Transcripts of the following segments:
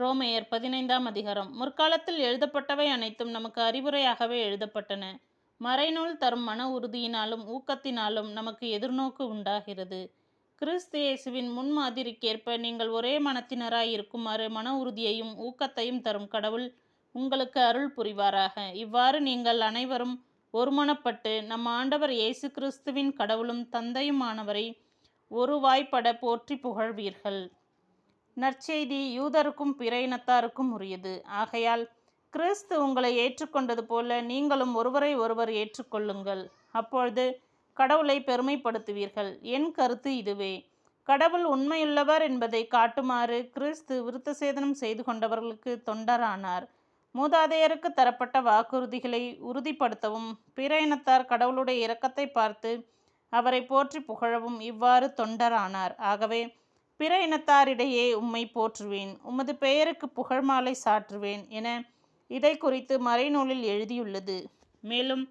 ரோமையர் 15ஆம் அதிகாரம். முற்காலத்தில் எழுதப்பட்டவை அனைத்தும் நமக்கு அறிவுரையாகவே எழுதப்பட்டன. மறைநூல் தரும் மன உறுதியினாலும் ஊக்கத்தினாலும் நமக்கு எதிர்நோக்கு உண்டாகிறது. கிறிஸ்து இயேசுவின் முன்மாதிரிக்கேற்ப நீங்கள் ஒரே மனத்தினராய் இருக்குமாறு மன உறுதியையும் ஊக்கத்தையும் தரும் கடவுள் உங்களுக்கு அருள் புரிவாராக. இவ்வாறு நீங்கள் அனைவரும் ஒருமனப்பட்டு நம் ஆண்டவர் இயேசு கிறிஸ்துவின் கடவுளும் தந்தையுமானவரை ஒரு வாய்ப்பட போற்றி புகழ்வீர்கள். நற்செய்தி யூதருக்கும் பிற இனத்தாருக்கும் உரியது. ஆகையால் கிறிஸ்து உங்களை ஏற்றுக்கொண்டது போல நீங்களும் ஒருவரை ஒருவர் ஏற்றுக்கொள்ளுங்கள். அப்பொழுது கடவுளை பெருமைப்படுத்துவீர்கள். என் கருத்து இதுவே: கடவுள் உண்மையுள்ளவர் என்பதை காட்டுமாறு கிறிஸ்து விருத்தசேதனம் செய்து கொண்டவர்களுக்கு தொண்டரானார். மூதாதையருக்கு தரப்பட்ட வாக்குறுதிகளை உறுதிப்படுத்தவும் பிற இனத்தார் கடவுளுடைய இரக்கத்தை பார்த்து அவரை போற்றி புகழவும் இவ்வாறு தொண்டரானார். ஆகவே பிற இனத்தாரிடையே உம்மை போற்றுவேன், உமது பெயருக்கு புகழ் மாலை சாற்றுவேன் என இதை குறித்து மறைநூலில் எழுதியுள்ளது. மேலும்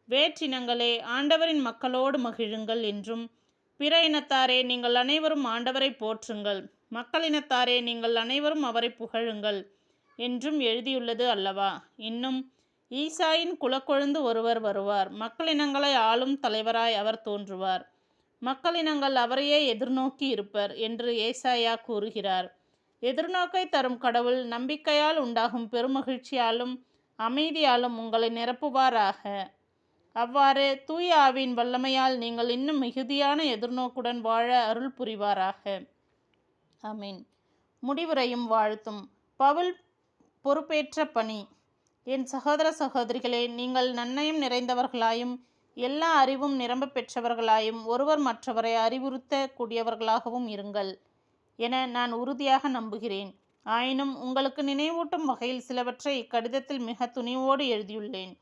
வேற்றினங்களே ஆண்டவரின் மக்களோடு மகிழுங்கள் என்றும், பிற இனத்தாரே நீங்கள் அனைவரும் ஆண்டவரை போற்றுங்கள், மக்களினத்தாரே நீங்கள் அனைவரும் அவரை புகழுங்கள் என்றும் எழுதியுள்ளது அல்லவா? இன்னும் ஈசாயின் குலக்கொழுந்து ஒருவர் வருவார், மக்களினங்களை ஆளும் தலைவராய் அவர் தோன்றுவார், மக்களினங்கள் அவரையே எதிர்நோக்கி இருப்பர் என்று ஏசாயா கூறுகிறார். எதிர்நோக்கை தரும் கடவுள் நம்பிக்கையால் உண்டாகும் பெருமகிழ்ச்சியாலும் அமைதியாலும் உங்களை நிரப்புவாராக. அவ்வாறு தூய ஆவியின் வல்லமையால் நீங்கள் இன்னும் மிகுதியான எதிர்நோக்குடன் வாழ அருள் புரிவாராக. ஆமீன். முடிவுரையும் வாழ்த்தும். பவுல் பொறுப்பேற்ற பணி. என் சகோதர சகோதரிகளே, நீங்கள் நன்னயம் நிறைந்தவர்களாயும் எல்லா அறிவும் நிரம்ப பெற்றவர்களாயும் ஒருவர் மற்றவரை அறிவுறுத்த கூடியவர்களாகவும் இருங்கள் என நான் உறுதியாக நம்புகிறேன். ஆயினும் உங்களுக்கு நினைவூட்டும் வகையில் சிலவற்றை இக்கடிதத்தில் மிக துணிவோடு எழுதியுள்ளேன்.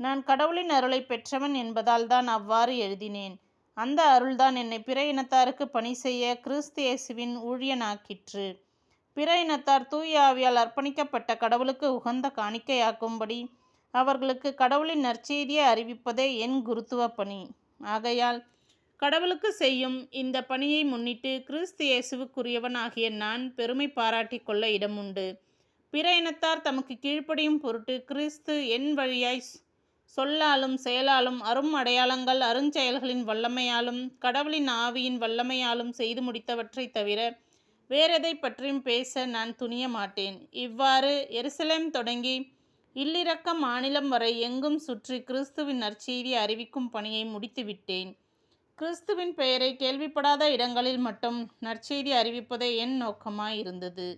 நான் கடவுளின் அருளை பெற்றவன் என்பதால் தான் அவ்வாறு எழுதினேன். அந்த அருள்தான் என்னை பிற இனத்தாருக்கு பணி செய்ய கிறிஸ்து இயேசுவின் ஊழியனாக்கிற்று. பிற இனத்தார் தூய ஆவியால் அர்ப்பணிக்கப்பட்ட கடவுளுக்கு உகந்த காணிக்கையாக்கும்படி அவர்களுக்கு கடவுளின் நற்செய்தியை அறிவிப்பதே என் குருத்துவ பணி. ஆகையால் கடவுளுக்கு செய்யும் இந்த பணியை முன்னிட்டு கிறிஸ்து இயேசுவுக்குரியவன் ஆகிய நான் பெருமை பாராட்டி கொள்ள இடமுண்டு. பிற இனத்தார் தமக்கு கீழ்ப்படியும் பொருட்டு கிறிஸ்து என் வழியாய் சொல்லாலும் செயலாலும் அரும் அடையாளங்கள் அருஞ்செயல்களின் வல்லமையாலும் கடவுளின் ஆவியின் வல்லமையாலும் செய்து முடித்தவற்றை தவிர வேறெதை பற்றியும் பேச நான் துணிய மாட்டேன். இவ்வாறு எருசலேம் தொடங்கி இல்லிரக்க மாநிலம் வரை எங்கும் சுற்றி கிறிஸ்துவின் நற்செய்தியை அறிவிக்கும் பணியை முடித்துவிட்டேன். கிறிஸ்துவின் பெயரை கேள்விப்படாத இடங்களில் மட்டும் நற்செய்தி அறிவிப்பதே என் நோக்கமாய் இருந்தது.